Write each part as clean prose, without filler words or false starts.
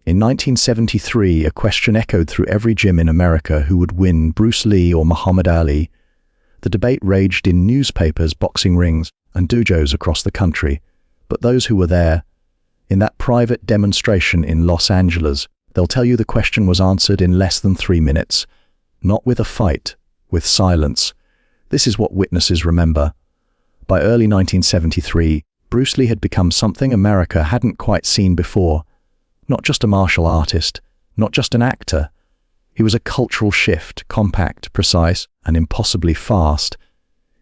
In 1973, a question echoed through every gym in America: who would win, Bruce Lee or Muhammad Ali? The debate raged in newspapers, boxing rings, and dojos across the country. But those who were there, in that private demonstration in Los Angeles, they'll tell you the question was answered in less than 3 minutes. Not with a fight, with silence. This is what witnesses remember. By early 1973, Bruce Lee had become something America hadn't quite seen before. Not just a martial artist, not just an actor. He was a cultural shift, compact, precise, and impossibly fast.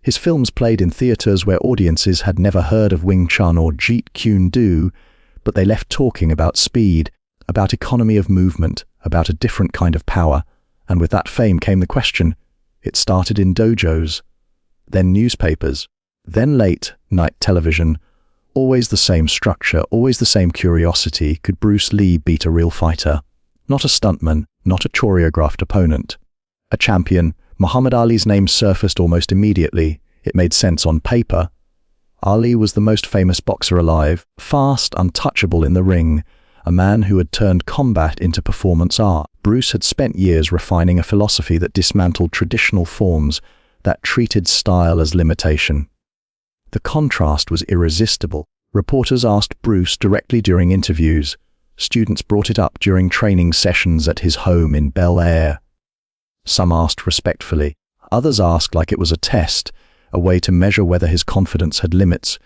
His films played in theaters where audiences had never heard of Wing Chun or Jeet Kune Do, but they left talking about speed, about economy of movement, about a different kind of power. And with that fame came the question. It started in dojos, then newspapers, then late-night television. Always the same structure, always the same curiosity. Could Bruce Lee beat a real fighter? Not a stuntman, not a choreographed opponent. A champion. Muhammad Ali's name surfaced almost immediately. It made sense on paper. Ali was the most famous boxer alive, fast, untouchable in the ring, a man who had turned combat into performance art. Bruce had spent years refining a philosophy that dismantled traditional forms, that treated style as limitation. The contrast was irresistible. Reporters asked Bruce directly during interviews. Students brought it up during training sessions at his home in Bel Air. Some asked respectfully. Others asked like it was a test, a way to measure whether his confidence had limits.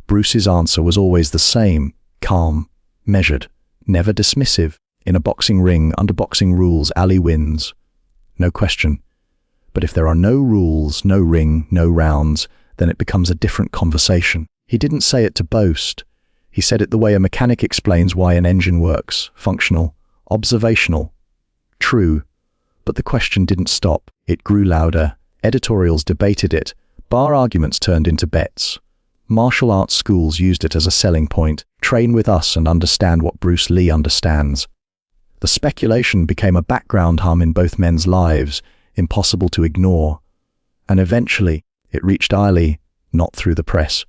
Bruce's answer was always the same: calm, measured, never dismissive. In a boxing ring, under boxing rules, Ali wins. No question. But if there are no rules, no ring, no rounds, then it becomes a different conversation. He didn't say it to boast. He said it the way a mechanic explains why an engine works: functional, observational, true. But the question didn't stop. It grew louder. Editorials debated it. Bar arguments turned into bets. Martial arts schools used it as a selling point. Train with us and understand what Bruce Lee understands. The speculation became a background hum in both men's lives, impossible to ignore. And eventually, it reached Ali, not through the press.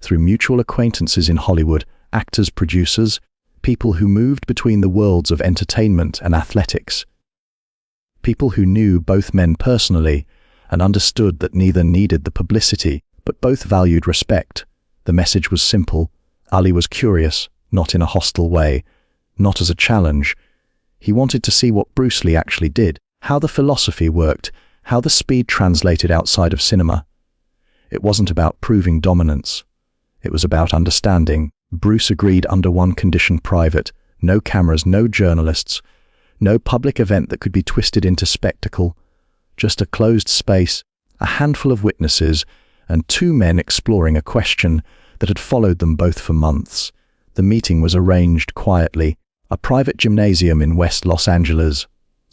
Through mutual acquaintances in Hollywood, actors, producers, people who moved between the worlds of entertainment and athletics. People who knew both men personally and understood that neither needed the publicity, but both valued respect. The message was simple. Ali was curious, not in a hostile way, not as a challenge. He wanted to see what Bruce Lee actually did, how the philosophy worked, how the speed translated outside of cinema. It wasn't about proving dominance. It was about understanding. Bruce agreed under one condition: private. No cameras, no journalists, no public event that could be twisted into spectacle. Just a closed space, a handful of witnesses, and two men exploring a question that had followed them both for months. The meeting was arranged quietly, a private gymnasium in West Los Angeles.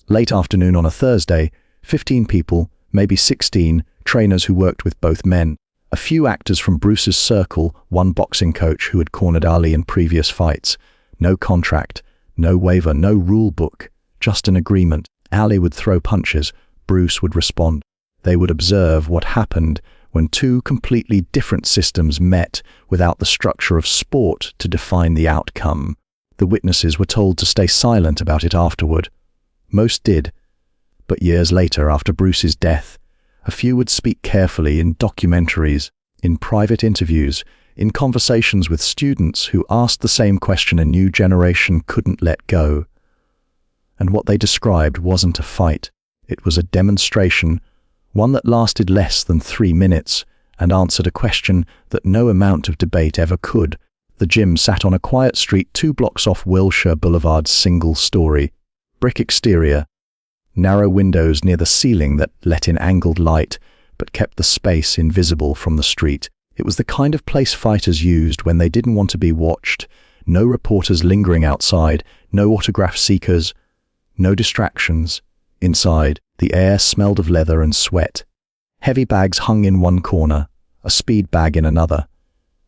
Late afternoon on a Thursday, 15 people, maybe 16, trainers who worked with both men. A few actors from Bruce's circle, one boxing coach who had cornered Ali in previous fights. No contract, no waiver, no rule book, just an agreement. Ali would throw punches, Bruce would respond. They would observe what happened when two completely different systems met without the structure of sport to define the outcome. The witnesses were told to stay silent about it afterward. Most did. But years later, after Bruce's death, a few would speak carefully in documentaries, in private interviews, in conversations with students who asked the same question a new generation couldn't let go. And what they described wasn't a fight. It was a demonstration, one that lasted less than 3 minutes and answered a question that no amount of debate ever could. The gym sat on a quiet street 2 blocks off Wilshire Boulevard's single story. Brick exterior, narrow windows near the ceiling that let in angled light but kept the space invisible from the street. It was the kind of place fighters used when they didn't want to be watched. No reporters lingering outside, no autograph seekers, no distractions. Inside, the air smelled of leather and sweat. Heavy bags hung in one corner, a speed bag in another.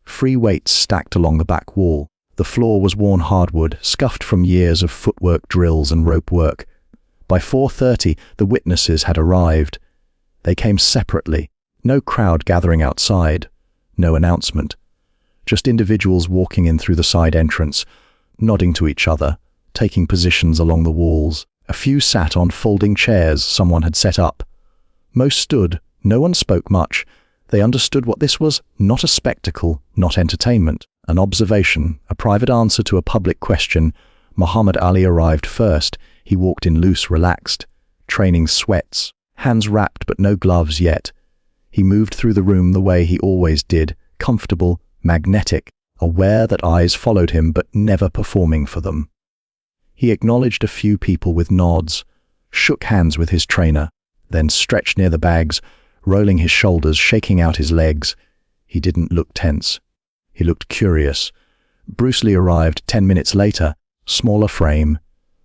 Free weights stacked along the back wall. The floor was worn hardwood, scuffed from years of footwork drills and rope work. By 4:30, the witnesses had arrived. They came separately, no crowd gathering outside, no announcement. Just individuals walking in through the side entrance, nodding to each other, taking positions along the walls. A few sat on folding chairs someone had set up. Most stood. No one spoke much. They understood what this was: not a spectacle, not entertainment, an observation, a private answer to a public question. Muhammad Ali arrived first. He walked in loose, relaxed, training sweats, hands wrapped but no gloves yet. He moved through the room the way he always did, comfortable, magnetic, aware that eyes followed him but never performing for them. He acknowledged a few people with nods, shook hands with his trainer, then stretched near the bags, rolling his shoulders, shaking out his legs. He didn't look tense. He looked curious. Bruce Lee arrived 10 minutes later, smaller frame,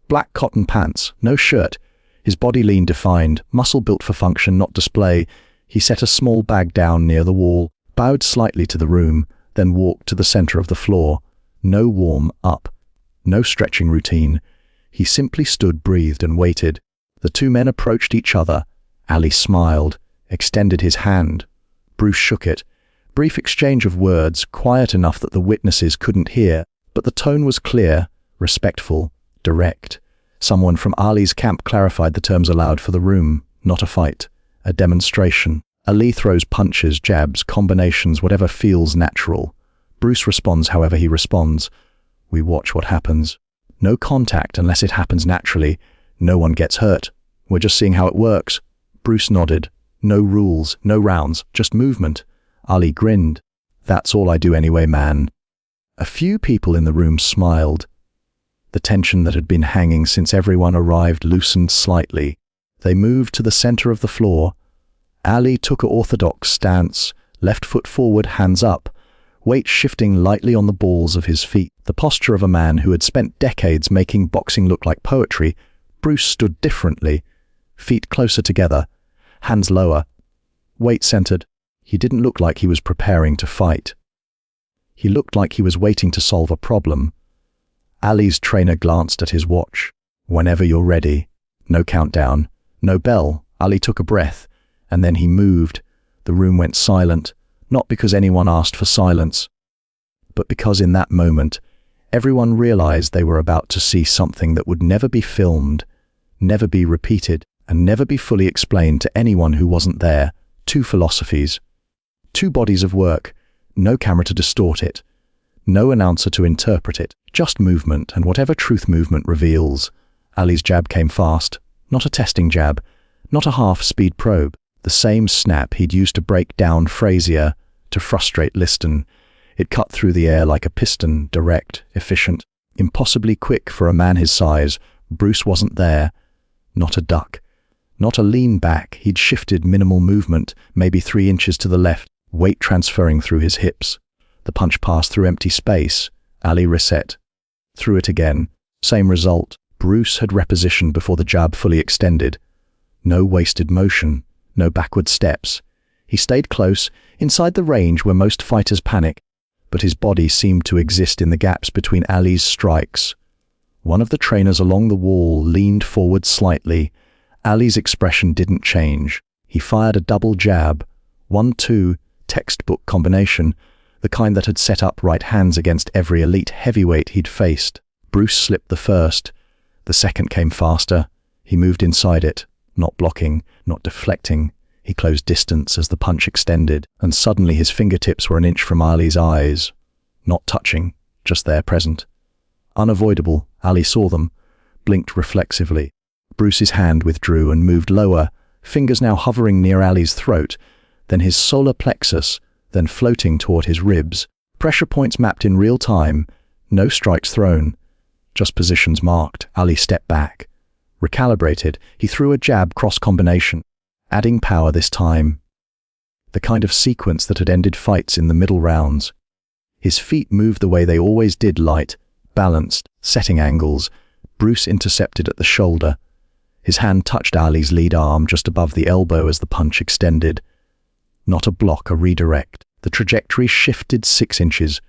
black cotton pants, no shirt, his body lean, defined, muscle built for function, not display. He set a small bag down near the wall, bowed slightly to the room, then walked to the center of the floor. No warm-up, no stretching routine. He simply stood, breathed, and waited. The two men approached each other. Ali smiled, extended his hand. Bruce shook it. Brief exchange of words, quiet enough that the witnesses couldn't hear, but the tone was clear, respectful, direct. Someone from Ali's camp clarified the terms allowed for the room: not a fight, a demonstration. Ali throws punches, jabs, combinations, whatever feels natural. Bruce responds however he responds. We watch what happens. No contact unless it happens naturally. No one gets hurt. We're just seeing how it works. Bruce nodded. No rules, no rounds, just movement. Ali grinned. That's all I do anyway, man. A few people in the room smiled. The tension that had been hanging since everyone arrived loosened slightly. They moved to the center of the floor. Ali took an orthodox stance, left foot forward, hands up, weight shifting lightly on the balls of his feet. The posture of a man who had spent decades making boxing look like poetry. Bruce stood differently, feet closer together, hands lower, weight centered. He didn't look like he was preparing to fight. He looked like he was waiting to solve a problem. Ali's trainer glanced at his watch. Whenever you're ready. No countdown, no bell. Ali took a breath, and then he moved. The room went silent, not because anyone asked for silence, but because in that moment, everyone realized they were about to see something that would never be filmed, never be repeated, and never be fully explained to anyone who wasn't there. Two philosophies, two bodies of work, no camera to distort it, no announcer to interpret it, just movement and whatever truth movement reveals. Ali's jab came fast, not a testing jab, not a half-speed probe, the same snap he'd used to break down Frazier, to frustrate Liston. It cut through the air like a piston, direct, efficient, impossibly quick for a man his size. Bruce wasn't there. Not a duck, not a lean back. He'd shifted, minimal movement, maybe 3 inches to the left, weight transferring through his hips. The punch passed through empty space. Ali reset. Threw it again. Same result. Bruce had repositioned before the jab fully extended. No wasted motion, no backward steps. He stayed close, inside the range where most fighters panic, but his body seemed to exist in the gaps between Ali's strikes. One of the trainers along the wall leaned forward slightly. Ali's expression didn't change. He fired a double jab, 1-2, textbook combination, the kind that had set up right hands against every elite heavyweight he'd faced. Bruce slipped the first. The second came faster. He moved inside it, not blocking, not deflecting. He closed distance as the punch extended, and suddenly his fingertips were an inch from Ali's eyes. Not touching, just there, present. Unavoidable. Ali saw them, blinked reflexively. Bruce's hand withdrew and moved lower, fingers now hovering near Ali's throat, then his solar plexus, then floating toward his ribs. Pressure points mapped in real time, no strikes thrown, just positions marked. Ali stepped back. Recalibrated, he threw a jab cross combination, adding power this time. The kind of sequence that had ended fights in the middle rounds. His feet moved the way they always did, light, balanced, setting angles. Bruce intercepted at the shoulder. His hand touched Ali's lead arm just above the elbow as the punch extended. Not a block, a redirect. The trajectory shifted 6 inches.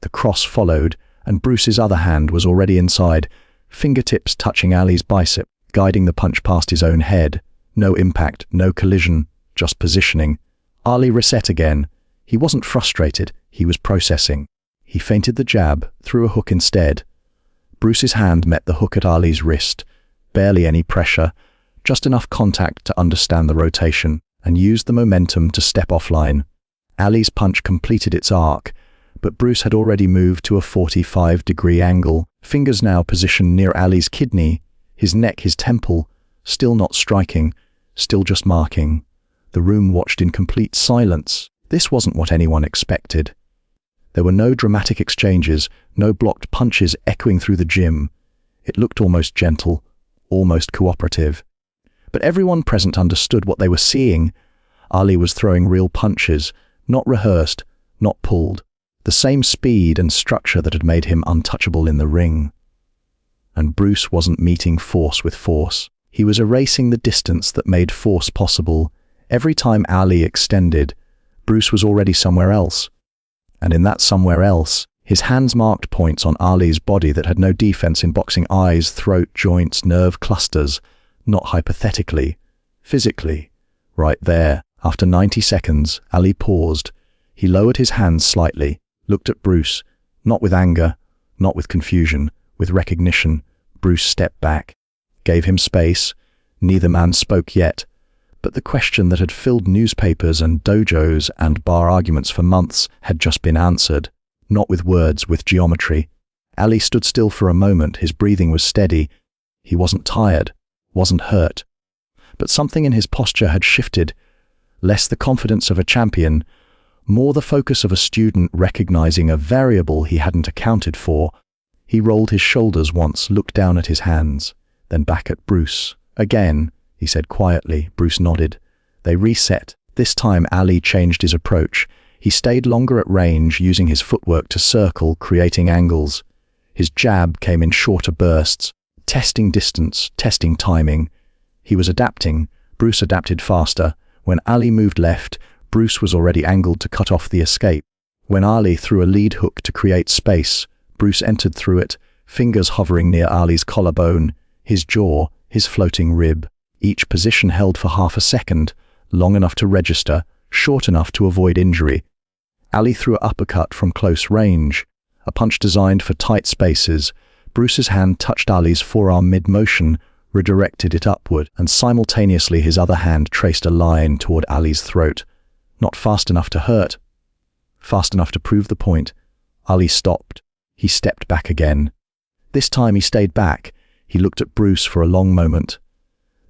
The cross followed, and Bruce's other hand was already inside, fingertips touching Ali's bicep, guiding the punch past his own head. No impact, no collision, just positioning. Ali reset again. He wasn't frustrated, he was processing. He feinted the jab, threw a hook instead. Bruce's hand met the hook at Ali's wrist. Barely any pressure, just enough contact to understand the rotation, and used the momentum to step offline. Ali's punch completed its arc, but Bruce had already moved to a 45-degree angle, fingers now positioned near Ali's kidney, his neck, his temple, still not striking, still just marking. The room watched in complete silence. This wasn't what anyone expected. There were no dramatic exchanges, no blocked punches echoing through the gym. It looked almost gentle, almost cooperative. But everyone present understood what they were seeing. Ali was throwing real punches, not rehearsed, not pulled. The same speed and structure that had made him untouchable in the ring. And Bruce wasn't meeting force with force. He was erasing the distance that made force possible. Every time Ali extended, Bruce was already somewhere else. And in that somewhere else, his hands marked points on Ali's body that had no defense in boxing: eyes, throat, joints, nerve clusters, not hypothetically, physically. Right there, after 90 seconds, Ali paused. He lowered his hands slightly, looked at Bruce, not with anger, not with confusion, with recognition. Bruce stepped back, gave him space. Neither man spoke yet, but the question that had filled newspapers and dojos and bar arguments for months had just been answered, not with words, with geometry. Ali stood still for a moment. His breathing was steady. He wasn't tired, wasn't hurt. But something in his posture had shifted, less the confidence of a champion, more the focus of a student recognizing a variable he hadn't accounted for. He rolled his shoulders once, looked down at his hands, then back at Bruce. Again, he said quietly. Bruce nodded. They reset. This time Ali changed his approach. He stayed longer at range, using his footwork to circle, creating angles. His jab came in shorter bursts, testing distance, testing timing. He was adapting. Bruce adapted faster. When Ali moved left, Bruce was already angled to cut off the escape. When Ali threw a lead hook to create space, Bruce entered through it, fingers hovering near Ali's collarbone, his jaw, his floating rib. Each position held for half a second, long enough to register, short enough to avoid injury. Ali threw an uppercut from close range, a punch designed for tight spaces. Bruce's hand touched Ali's forearm mid-motion, redirected it upward, and simultaneously his other hand traced a line toward Ali's throat. Not fast enough to hurt, fast enough to prove the point. Ali stopped. He stepped back again. This time he stayed back. He looked at Bruce for a long moment.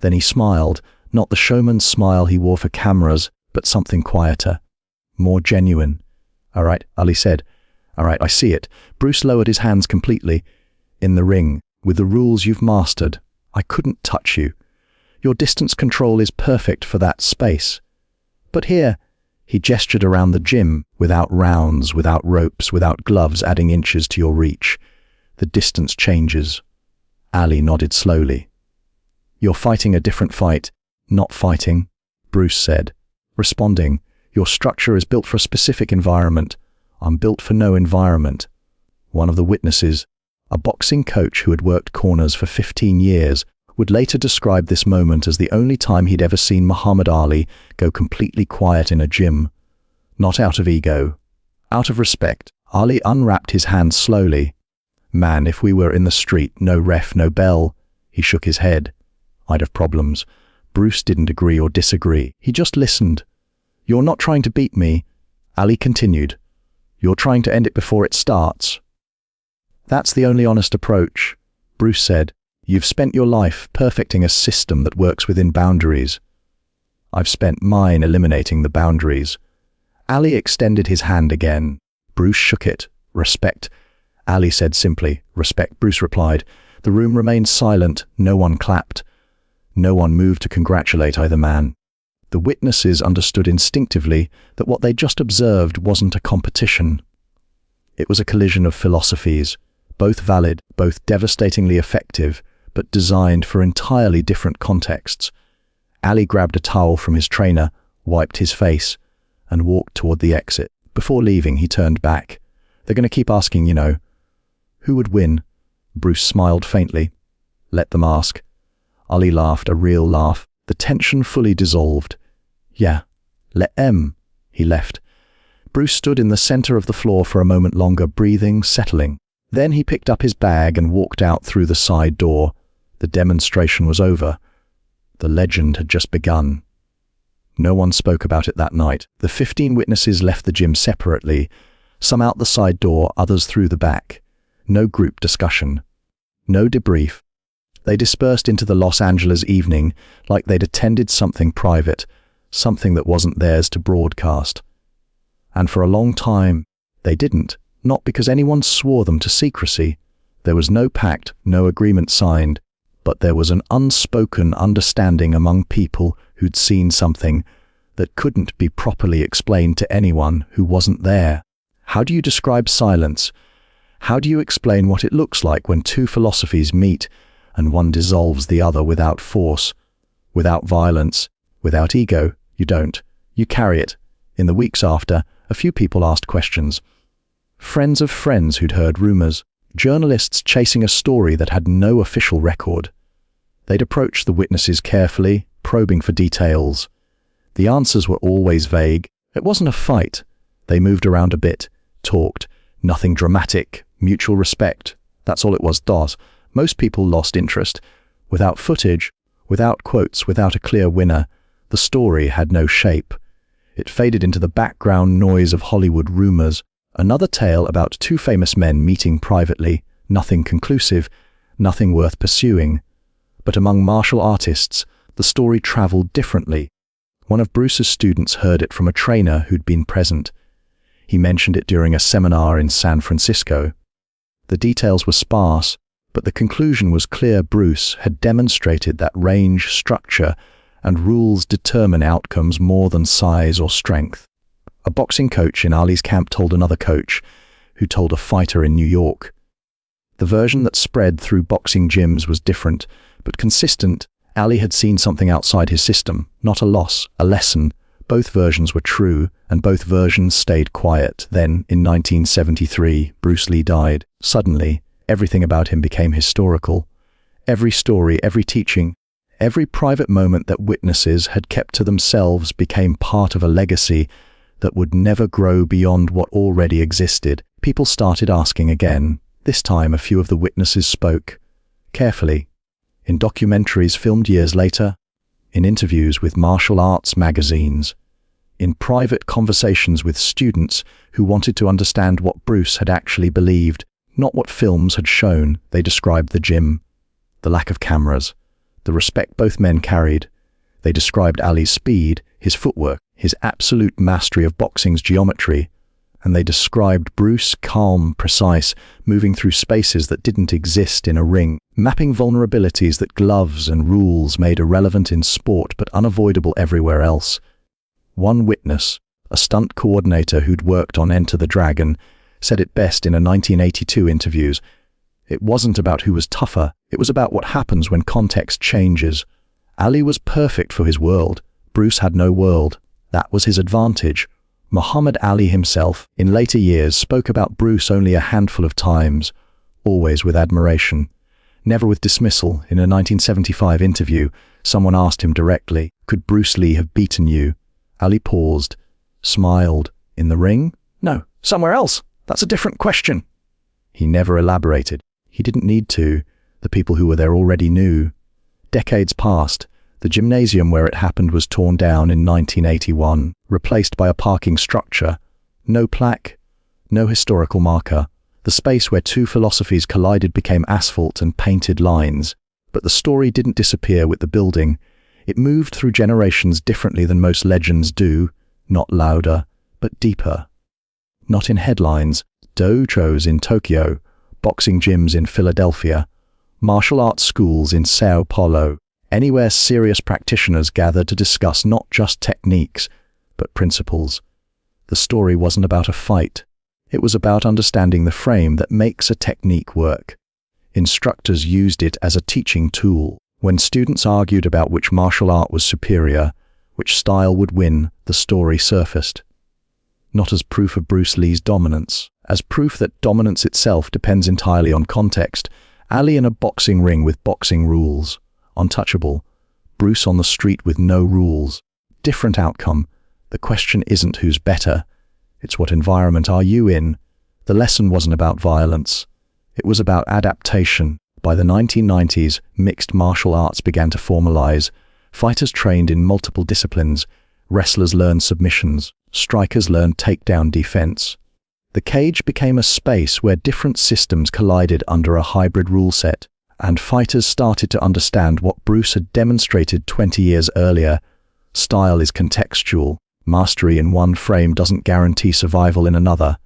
Then he smiled, not the showman's smile he wore for cameras, but something quieter, more genuine. "All right," Ali said. "All right, I see it." Bruce lowered his hands completely. "In the ring, with the rules you've mastered, I couldn't touch you. Your distance control is perfect for that space. But here," he gestured around the gym, "without rounds, without ropes, without gloves adding inches to your reach, the distance changes." Ali nodded slowly. "You're fighting a different fight." "Not fighting," Bruce said, responding. "Your structure is built for a specific environment. I'm built for no environment." One of the witnesses, a boxing coach who had worked corners for 15 years, would later describe this moment as the only time he'd ever seen Muhammad Ali go completely quiet in a gym. Not out of ego, out of respect. Ali unwrapped his hands slowly. "Man, if we were in the street, no ref, no bell," he shook his head, "I'd have problems." Bruce didn't agree or disagree. He just listened. "You're not trying to beat me," Ali continued. "You're trying to end it before it starts." "That's the only honest approach," Bruce said. "You've spent your life perfecting a system that works within boundaries. I've spent mine eliminating the boundaries." Ali extended his hand again. Bruce shook it. "Respect," Ali said simply. "Respect," Bruce replied. The room remained silent. No one clapped. No one moved to congratulate either man. The witnesses understood instinctively that what they just observed wasn't a competition. It was a collision of philosophies, both valid, both devastatingly effective, but designed for entirely different contexts. Ali grabbed a towel from his trainer, wiped his face, and walked toward the exit. Before leaving, he turned back. "They're going to keep asking, you know." "Who would win?" Bruce smiled faintly. "Let them ask." Ali laughed, a real laugh. The tension fully dissolved. "Yeah, let them." He left. Bruce stood in the center of the floor for a moment longer, breathing, settling. Then he picked up his bag and walked out through the side door. The demonstration was over. The legend had just begun. No one spoke about it that night. The 15 witnesses left the gym separately, some out the side door, others through the back. No group discussion. No debrief. They dispersed into the Los Angeles evening like they'd attended something private, something that wasn't theirs to broadcast. And for a long time, they didn't, not because anyone swore them to secrecy. There was no pact, no agreement signed, but there was an unspoken understanding among people who'd seen something that couldn't be properly explained to anyone who wasn't there. How do you describe silence? How do you explain what it looks like when two philosophies meet and one dissolves the other without force, without violence, without ego? You don't. You carry it. In the weeks after, a few people asked questions. Friends of friends who'd heard rumors, journalists chasing a story that had no official record. They'd approach the witnesses carefully, probing for details. The answers were always vague. It wasn't a fight. They moved around a bit, talked. Nothing dramatic, mutual respect. That's all it was, DOS. Most people lost interest. Without footage, without quotes, without a clear winner, the story had no shape. It faded into the background noise of Hollywood rumors. Another tale about two famous men meeting privately, nothing conclusive, nothing worth pursuing. But among martial artists, the story traveled differently. One of Bruce's students heard it from a trainer who'd been present. He mentioned it during a seminar in San Francisco. The details were sparse, but the conclusion was clear. Bruce had demonstrated that range, structure, and rules determine outcomes more than size or strength. A boxing coach in Ali's camp told another coach, who told a fighter in New York. The version that spread through boxing gyms was different, but consistent. Ali had seen something outside his system, not a loss, a lesson. Both versions were true, and both versions stayed quiet. Then, in 1973, Bruce Lee died. Suddenly, everything about him became historical. Every story, every teaching, every private moment that witnesses had kept to themselves became part of a legacy that would never grow beyond what already existed. People started asking again. This time, a few of the witnesses spoke. Carefully. In documentaries filmed years later, in interviews with martial arts magazines, in private conversations with students who wanted to understand what Bruce had actually believed, not what films had shown. They described the gym, the lack of cameras, the respect both men carried. They described Ali's speed, his footwork, his absolute mastery of boxing's geometry, and they described Bruce calm, precise, moving through spaces that didn't exist in a ring, mapping vulnerabilities that gloves and rules made irrelevant in sport but unavoidable everywhere else. One witness, a stunt coordinator who'd worked on Enter the Dragon, said it best in a 1982 interview. It wasn't about who was tougher, it was about what happens when context changes. Ali was perfect for his world. Bruce had no world. That was his advantage. Muhammad Ali himself, in later years, spoke about Bruce only a handful of times, always with admiration, never with dismissal. In a 1975 interview, someone asked him directly, "Could Bruce Lee have beaten you?" Ali paused, smiled. "In the ring? No, somewhere else. That's a different question." He never elaborated. He didn't need to. The people who were there already knew. Decades passed. The gymnasium where it happened was torn down in 1981, replaced by a parking structure. No plaque, no historical marker. The space where two philosophies collided became asphalt and painted lines. But the story didn't disappear with the building. It moved through generations differently than most legends do, not louder, but deeper. Not in headlines, dojos in Tokyo, boxing gyms in Philadelphia, martial arts schools in Sao Paulo, anywhere serious practitioners gathered to discuss not just techniques, but principles. The story wasn't about a fight. It was about understanding the frame that makes a technique work. Instructors used it as a teaching tool. When students argued about which martial art was superior, which style would win, the story surfaced. Not as proof of Bruce Lee's dominance, as proof that dominance itself depends entirely on context. Ali in a boxing ring with boxing rules. Untouchable. Bruce on the street with no rules. Different outcome. The question isn't who's better. It's what environment are you in. The lesson wasn't about violence. It was about adaptation. By the 1990s, mixed martial arts began to formalize. Fighters trained in multiple disciplines. Wrestlers learned submissions. Strikers learned takedown defense. The cage became a space where different systems collided under a hybrid rule set, and fighters started to understand what Bruce had demonstrated 20 years earlier. Style is contextual. Mastery in one frame doesn't guarantee survival in another.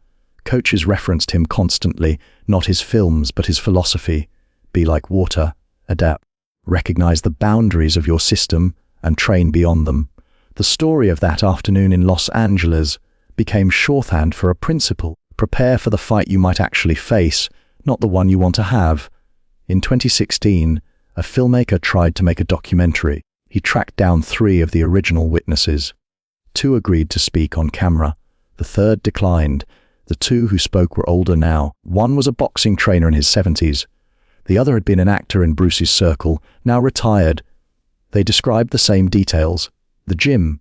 Coaches referenced him constantly, not his films, but his philosophy. Be like water, adapt. Recognize the boundaries of your system and train beyond them. The story of that afternoon in Los Angeles became shorthand for a principle. Prepare for the fight you might actually face, not the one you want to have. In 2016, a filmmaker tried to make a documentary. He tracked down 3 of the original witnesses. 2 agreed to speak on camera. The 3rd declined. The 2 who spoke were older now. One was a boxing trainer in his 70s. The other had been an actor in Bruce's circle, now retired. They described the same details: the gym,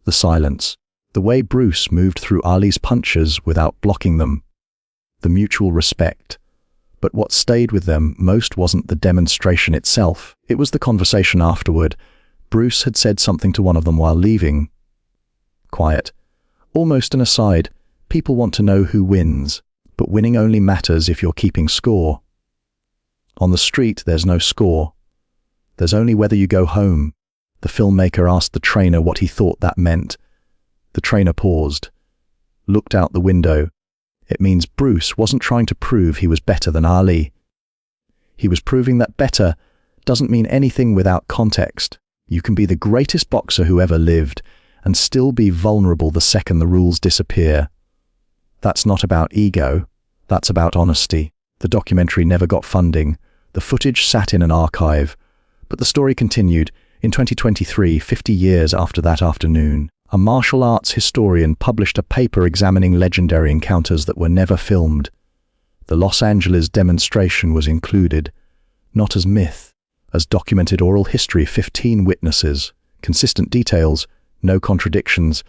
the silence, the way Bruce moved through Ali's punches without blocking them, the mutual respect. But what stayed with them most wasn't the demonstration itself. It was the conversation afterward. Bruce had said something to one of them while leaving. Quiet. Almost an aside. People want to know who wins, but winning only matters if you're keeping score. On the street, there's no score. There's only whether you go home. The filmmaker asked the trainer what he thought that meant. The trainer paused, looked out the window. It means Bruce wasn't trying to prove he was better than Ali. He was proving that better doesn't mean anything without context. You can be the greatest boxer who ever lived and still be vulnerable the second the rules disappear. That's not about ego, that's about honesty. The documentary never got funding. The footage sat in an archive. But the story continued. In 2023, 50 years after that afternoon, a martial arts historian published a paper examining legendary encounters that were never filmed. The Los Angeles demonstration was included, not as myth, as documented oral history. 15 witnesses, consistent details, no contradictions.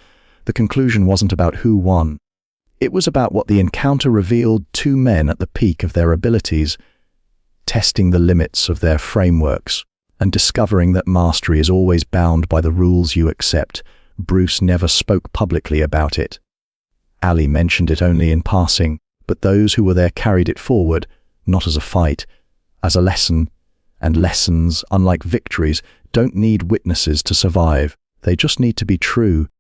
The conclusion wasn't about who won. It was about what the encounter revealed: 2 men at the peak of their abilities, testing the limits of their frameworks, and discovering that mastery is always bound by the rules you accept. Bruce never spoke publicly about it. Ali mentioned it only in passing, but those who were there carried it forward, not as a fight, as a lesson. And lessons, unlike victories, don't need witnesses to survive. They just need to be true.